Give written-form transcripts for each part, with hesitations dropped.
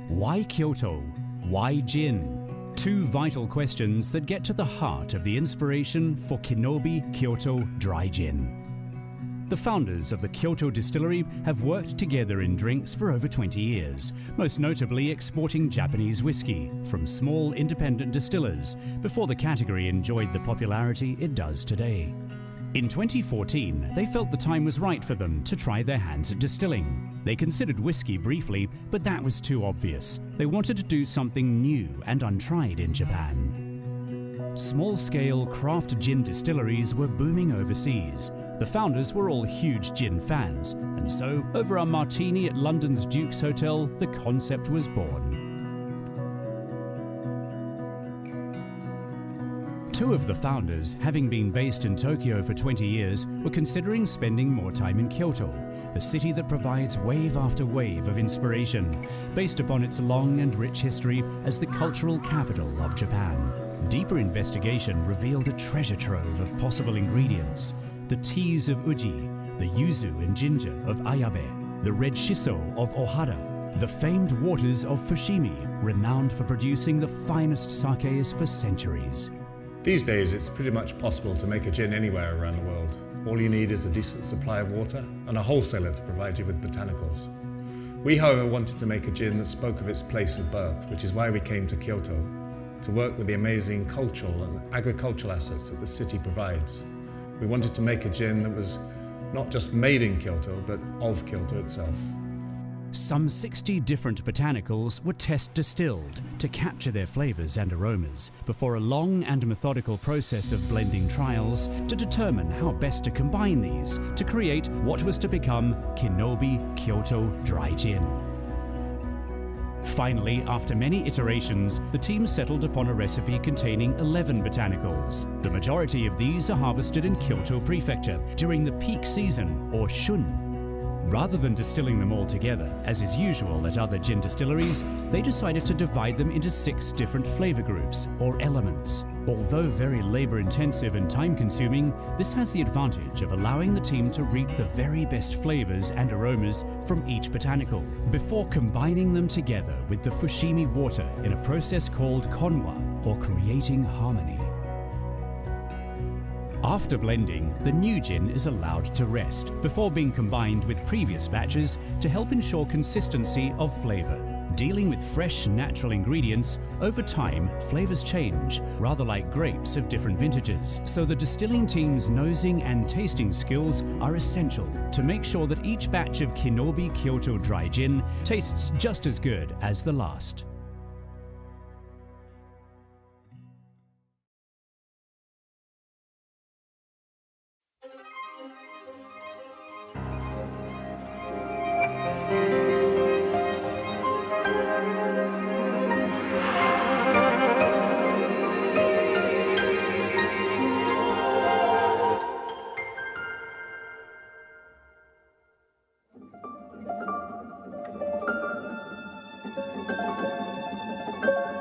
Why Kyoto? Why gin? Two vital questions that get to the heart of the inspiration for Kinobi Kyoto Dry Gin. The founders of the Kyoto Distillery have worked together in drinks for over 20 years, most notably exporting Japanese whiskey from small independent distillers before the category enjoyed the popularity it does today. In 2014, they felt the time was right for them to try their hands at distilling. They considered whiskey briefly, but that was too obvious. They wanted to do something new and untried in Japan. Small-scale craft gin distilleries were booming overseas. The founders were all huge gin fans, and so, over a martini at London's Duke's Hotel, the concept was born. Two of the founders, having been based in Tokyo for 20 years, were considering spending more time in Kyoto, a city that provides wave after wave of inspiration, based upon its long and rich history as the cultural capital of Japan. Deeper investigation revealed a treasure trove of possible ingredients: the teas of uji, the yuzu and ginger of ayabe, the red shiso of ohara, the famed waters of Fushimi, renowned for producing the finest sakes for centuries. These days, it's pretty much possible to make a gin anywhere around the world. All you need is a decent supply of water and a wholesaler to provide you with botanicals. We, however, wanted to make a gin that spoke of its place of birth, which is why we came to Kyoto, to work with the amazing cultural and agricultural assets that the city provides. We wanted to make a gin that was not just made in Kyoto, but of Kyoto itself. Some 60 different botanicals were test distilled to capture their flavors and aromas before a long and methodical process of blending trials to determine how best to combine these to create what was to become Kinobi Kyoto Dry Gin. Finally, after many iterations, the team settled upon a recipe containing 11 botanicals. The majority of these are harvested in Kyoto Prefecture during the peak season, or shun. Rather than distilling them all together, as is usual at other gin distilleries, they decided to divide them into 6 different flavor groups, or elements. Although very labor-intensive and time-consuming, this has the advantage of allowing the team to reap the very best flavors and aromas from each botanical, before combining them together with the Fushimi water in a process called konwa, or creating harmony. After blending, the new gin is allowed to rest before being combined with previous batches to help ensure consistency of flavor. Dealing with fresh, natural ingredients, over time, flavors change, rather like grapes of different vintages. So the distilling team's nosing and tasting skills are essential to make sure that each batch of Kinobi Kyoto Dry Gin tastes just as good as the last.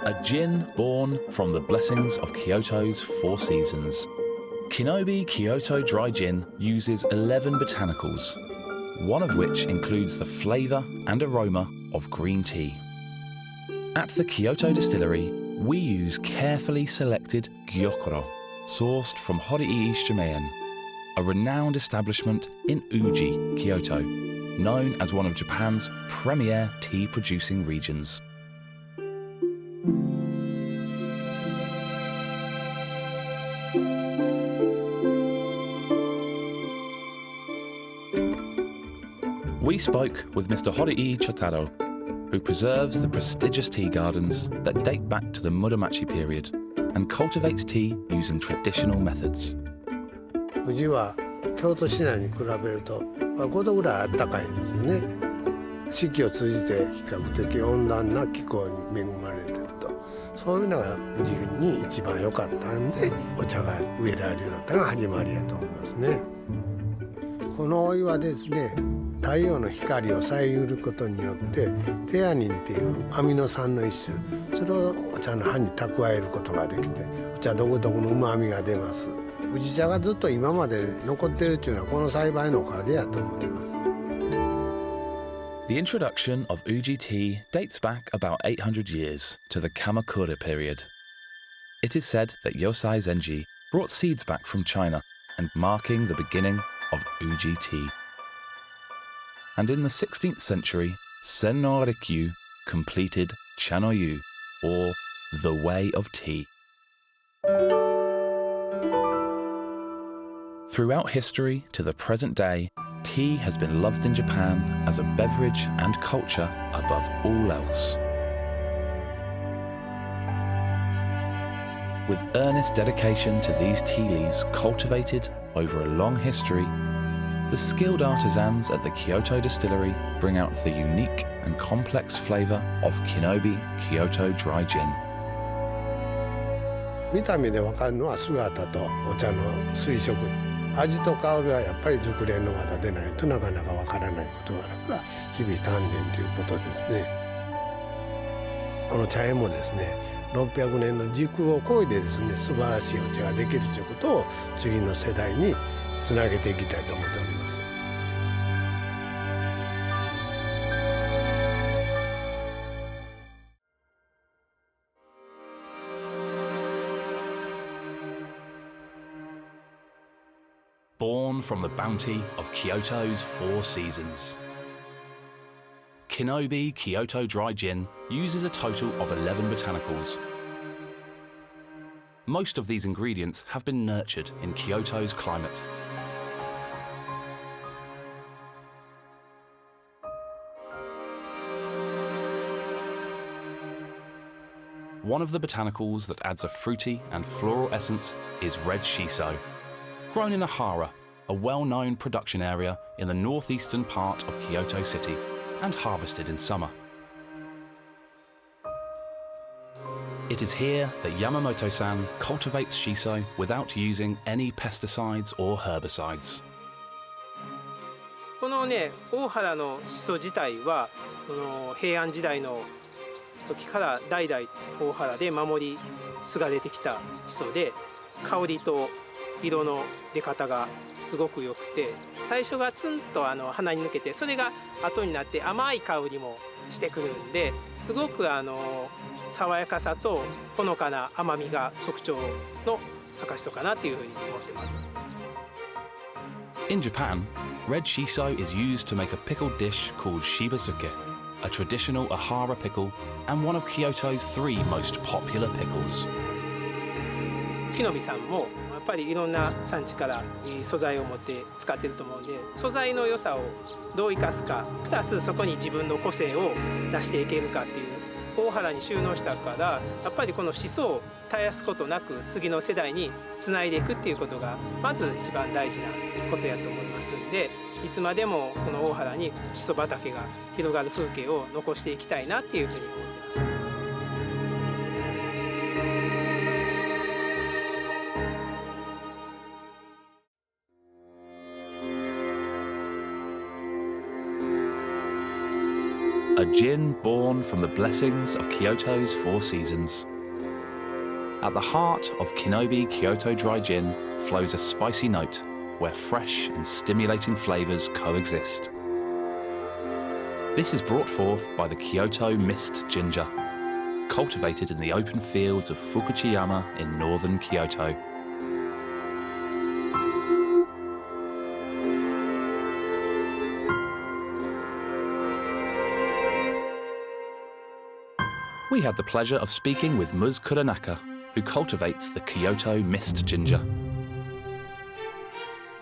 A gin born from the blessings of Kyoto's 4 seasons. Kinobi Kyoto Dry Gin uses 11 botanicals, one of which includes the flavour and aroma of green tea. At the Kyoto Distillery, we use carefully selected gyokuro, sourced from Horii Shimeien, a renowned establishment in Uji, Kyoto, known as one of Japan's premier tea-producing regions. We spoke with Mr. Horii Chotaro, who preserves the prestigious tea gardens that date back to the Muromachi period and cultivates tea using traditional methods. 宇治は京都市内に比べると5度ぐらい暖かいんですよね。四季を通じて比較的温暖な気候に恵まれてると、そういうのが宇治に一番良かったんでお茶が植えられるようになったのが始まりやと思いますね。このお湯はですね、太陽の光を遮ることによってテアニンっていうアミノ酸の一種、それをお茶の葉に蓄えることができて、お茶独特の旨みが出ます。宇治茶がずっと今まで残っているというのはこの栽培のおかげやと思っています。The The introduction of Uji tea dates back about 800 years to the Kamakura period. It is said that Yosai Zenji brought seeds back from China and marking the beginning of Uji tea. And in the 16th century, Senno Rikyu completed Chanoyu, or the way of tea. Throughout history to the present day, tea has been loved in Japan as a beverage and culture above all else. With earnest dedication to these tea leaves cultivated over a long history, the skilled artisans at the Kyoto Distillery bring out the unique and complex flavour of Kinobi Kyoto Dry Gin. 見た目で分かるのは姿とお茶の水色、味と香りはやっぱり熟練の技でないとなかなか分からないことがあるから日々鍛錬ということですね。この茶園もですね、600年の時空を超えてですね、素晴らしいお茶ができるということを次の世代につなげていきたいと思っております。Born from the bounty of Kyoto's 4 seasons. Kinobi Kyoto Dry Gin uses a total of 11 botanicals. Most of these ingredients have been nurtured in Kyoto's climate. One of the botanicals that adds a fruity and floral essence is red shiso. Grown in Ahara, a well-known production area in the northeastern part of Kyoto City, and harvested in summer. It is here that Yamamoto-san cultivates shiso without using any pesticides or herbicides. このね、大原のシソ自体はこの平安時代の時から代々大原で守り継がれてきたシソで、香りと色の出方がすごく良くて、最初がツンと鼻に抜けて、それが後になって甘い香りもしてくるんで、すごく爽やかさとほのかな甘みが特徴の赤しそかなというふうに思ってます。In Japan, red shiso is used to make a pickled dish called shibazuke, a traditional Ahara pickle and one of Kyoto's 3 most popular pickles. 木の実さんもやっぱりいろんな産地からいい素材を持って使ってると思うんで、素材の良さをどう生かすか、プラスそこに自分の個性を出していけるかっていう、大原に収納したからやっぱりこのシソを絶やすことなく次の世代につないでいくっていうことがまず一番大事なことやと思いますんで、いつまでもこの大原にシソ畑が広がる風景を残していきたいなっていうふうに思ってます。A gin born from the blessings of Kyoto's 4 seasons. At the heart of Kinobi Kyoto Dry Gin flows a spicy note where fresh and stimulating flavours coexist. This is brought forth by the Kyoto Mist Ginger, cultivated in the open fields of Fukuchiyama in northern Kyoto. We have the pleasure of speaking with Muz Kuranaka, who cultivates the Kyoto Mist Ginger.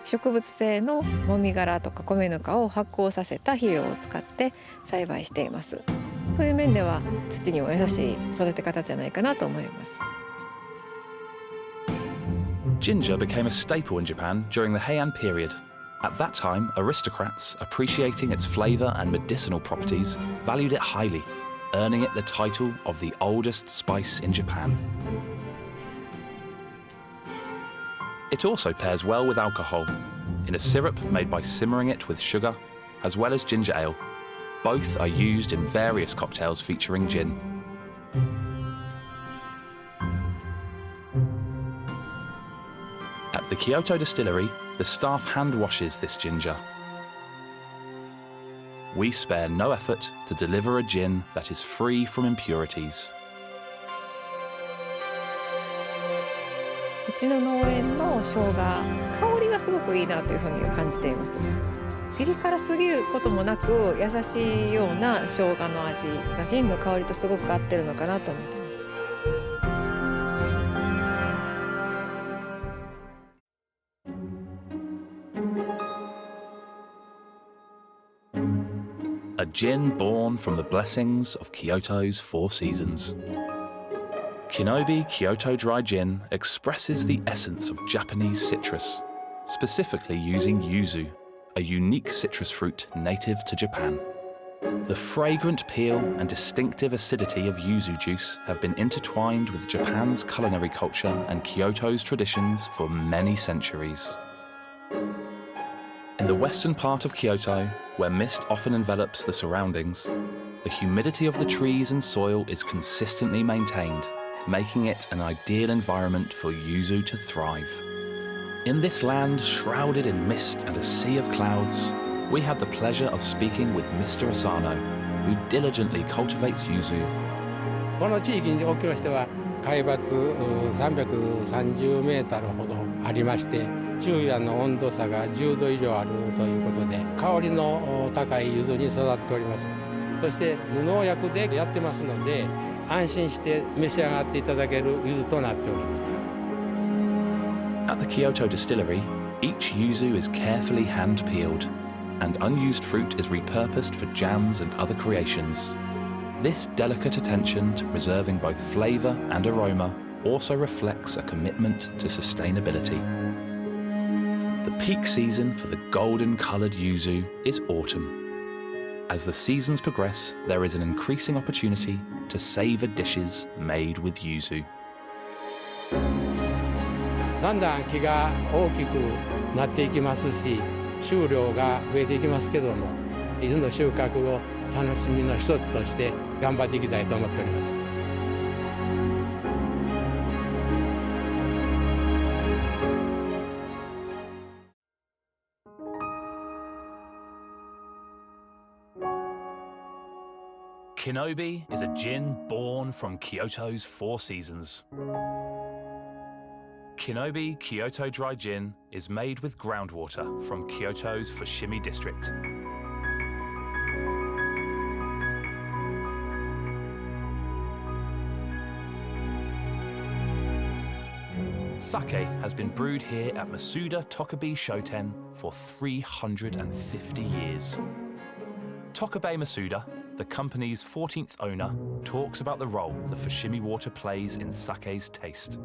植物性のもみ殻とか米ぬかを発酵させた肥料を使って栽培しています。そういう面では土にも優しい育て方じゃないかなと思います。Ginger became a staple in Japan during the Heian period. At that time, aristocrats, appreciating its flavour and medicinal properties, valued it highly, earning it the title of the oldest spice in Japan. It also pairs well with alcohol, in a syrup made by simmering it with sugar, as well as ginger ale. Both are used in various cocktails featuring gin. At the Kyoto Distillery, the staff hand washes this ginger. we spare no effort to deliver a gin that is free from impurities. うちの農園の生姜、香りがすごくいいなというふうに感じています。ピリ辛すぎることもなく、優しいような生姜の味がジンの香りとすごく合ってるのかなと思ってます。A gin born from the blessings of Kyoto's four seasons. Kinobi Kyoto Dry Gin expresses the essence of Japanese citrus, specifically using yuzu, a unique citrus fruit native to Japan. The fragrant peel and distinctive acidity of yuzu juice have been intertwined with Japan's culinary culture and Kyoto's traditions for many centuries. In the western part of Kyoto, where mist often envelops the surroundings, the humidity of the trees and soil is consistently maintained, making it an ideal environment for yuzu to thrive. In this land shrouded in mist and a sea of clouds, we had the pleasure of speaking with Mr. Asano, who diligently cultivates yuzu. この地域におきましては海抜330メートルほどありまして、昼夜の温度差が10度以上あるということで、香りの高い柚子に育っております。そして無農薬でやってますので、安心して召し上がっていただける柚子となっております。At the Kyoto Distillery, each yuzu is carefully hand-peeled, and unused fruit is repurposed for jams and other creations. This delicate attention to preserving both flavour and aroma also reflects a commitment to sustainability. The peak season for the golden-coloured yuzu is autumn. As the seasons progress, there is an increasing opportunity to savour dishes made with yuzu. だんだん木が大きくなっていきますし、収量が増えていきますけども、柚子の収穫を楽しみの一つとして頑張っていきたいと思っております。Kinobi is a gin born from Kyoto's four seasons. Kinobi Kyoto Dry Gin is made with groundwater from Kyoto's Fushimi district. Sake has been brewed here at Masuda Tokabe Shoten for 350 years. Tokabe Masuda, the company's 14th owner, talks about the role the Fushimi water plays in sake's taste.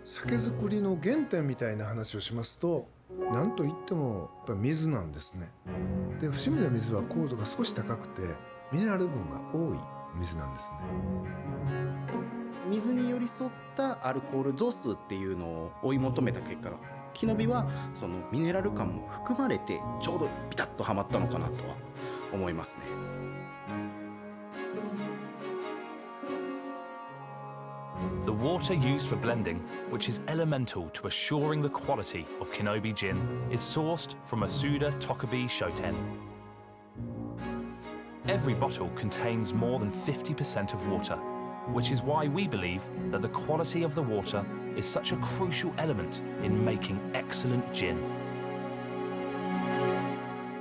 酒造りの原点みたいな話をしますと、何といってもやっぱ水なんですね。で、伏見の水は硬度が少し高くてミネラル分が多い水なんですね。水に寄り添ったアルコール度数っていうのを追い求めた結果、キノビはそのミネラル感も含まれてちょうどピタッとはまったのかなとは思いますね。The water used for blending, which is elemental to assuring the quality of Kinobi gin, is sourced from Masuda Tokabe Shoten. Every bottle contains more than 50% of water, which is why we believe that the quality of the water is such a crucial element in making excellent gin.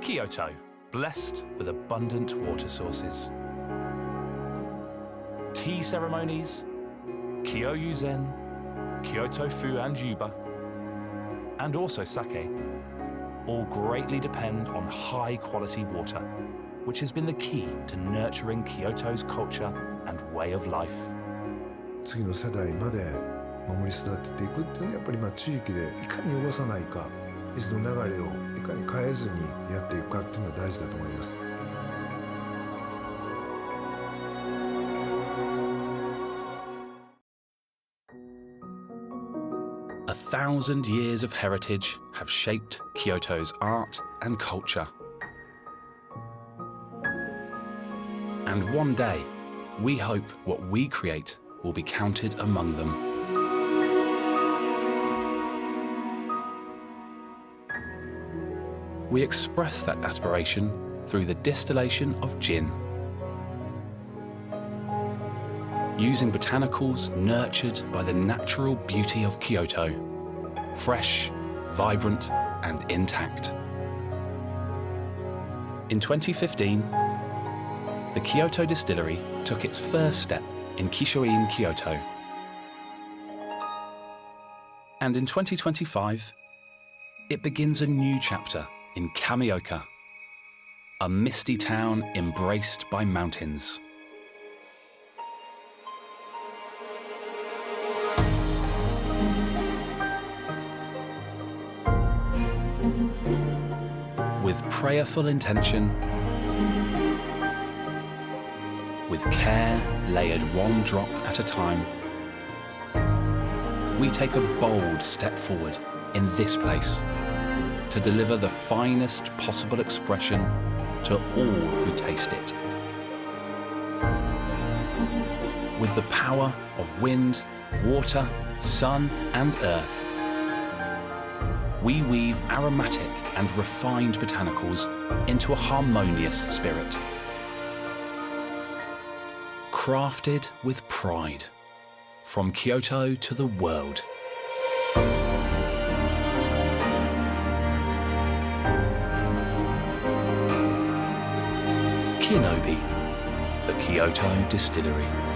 Kyoto, blessed with abundant water sources. Tea ceremonies, Kyoyu-zen, Kyoto-fu and yuba, and also sake, all greatly depend on high-quality water, which has been the key to nurturing Kyoto's culture and way of life. 次の世代まで守り育てていくっていうのはやっぱり地域でいかに汚さないか、水の流れをいかに変えずにやっていくかっていうのは大事だと思います。1,000 years of heritage have shaped Kyoto's art and culture. And one day, we hope what we create will be counted among them. We express that aspiration through the distillation of gin. Using botanicals nurtured by the natural beauty of Kyoto, fresh, vibrant, and intact. In 2015, the Kyoto Distillery took its first step in Kishoin, Kyoto. And in 2025, it begins a new chapter in Kamioka, a misty town embraced by mountains. With prayerful intention, with care layered one drop at a time, we take a bold step forward in this place to deliver the finest possible expression to all who taste it. With the power of wind, water, sun, and earth, we weave aromatic and refined botanicals into a harmonious spirit. Crafted with pride, from Kyoto to the world. Kinobi, the Kyoto Distillery.